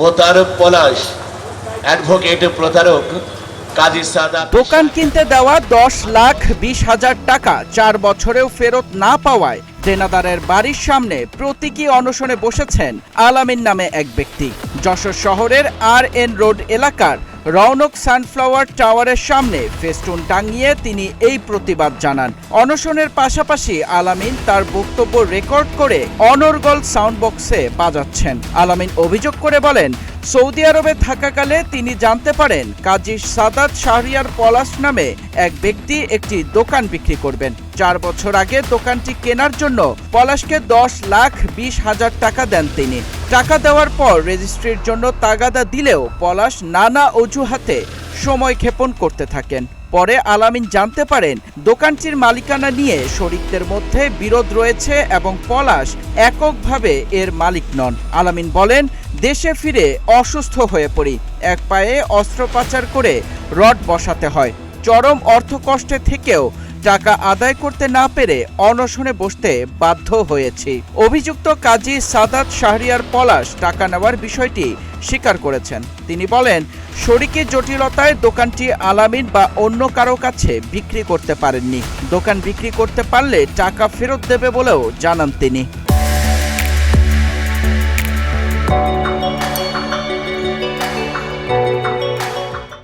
প্রতারক পলাশ, অ্যাডভোকেট প্রতারক কাজী সাদাত। দোকান কিনতে দেওয়া 10,20,000 টাকা 4 বছরেও ফেরত না পাওয়ায় দেনাদারের বাড়ির সামনে প্রতীকী অনশনে বসেছেন আলামিন নামে এক ব্যক্তি। যশোর শহরের RN রোড এলাকার রৌনক সানফ্লাওয়ার টাওয়ারের সামনে ফেস্টুন টাঙিয়ে তিনি এই প্রতিবাদ জানান। অনশনের পাশাপাশি আলামিন তার বক্তব্য রেকর্ড করে অনর্গল সাউন্ড বক্সে বাজাচ্ছেন। আলামিন অভিযোগ করে বলেন, সৌদি আরবে থাকাকালে তিনি জানতে পারেন কাজী সাদাত শাহরিয়ার পলাশ নামে এক ব্যক্তি একটি দোকান বিক্রি করবেন। 4 বছর আগে দোকানটি কেনার জন্য পলাশকে 10,20,000 টাকা দেন তিনি। টাকা দেওয়ার পর রেজিস্ট্রির জন্য তাগাদা দিলেও পলাশ নানা অজুহাতে সময় ক্ষেপণ করতে থাকেন। পরে আলামিন জানতে পারেন দোকানটির মালিকানা নিয়ে শরিকদের মধ্যে বিরোধ রয়েছে এবং পলাশ এককভাবে এর মালিক নন। আলামিন বলেন, দেশে ফিরে অসুস্থ হয়ে পড়ি, এক পায়ে অস্ত্রোপচার করে রড বসাতে হয়। চরম অর্থকষ্টে থেকেও টাকা আদায় করতে না পেরে অনশনে বসতে বাধ্য হয়েছি। অভিযুক্ত কাজী সাদাত শাহরিয়ার পলাশ টাকা নেওয়ার বিষয়টি স্বীকার করেছেন। তিনি বলেন, শরিকি জটিলতায় দোকানটি আলামিন বা অন্য কারো কাছে বিক্রি করতে পারেননি। দোকান বিক্রি করতে পারলে টাকা ফেরত দেবে বলেও জানান তিনি।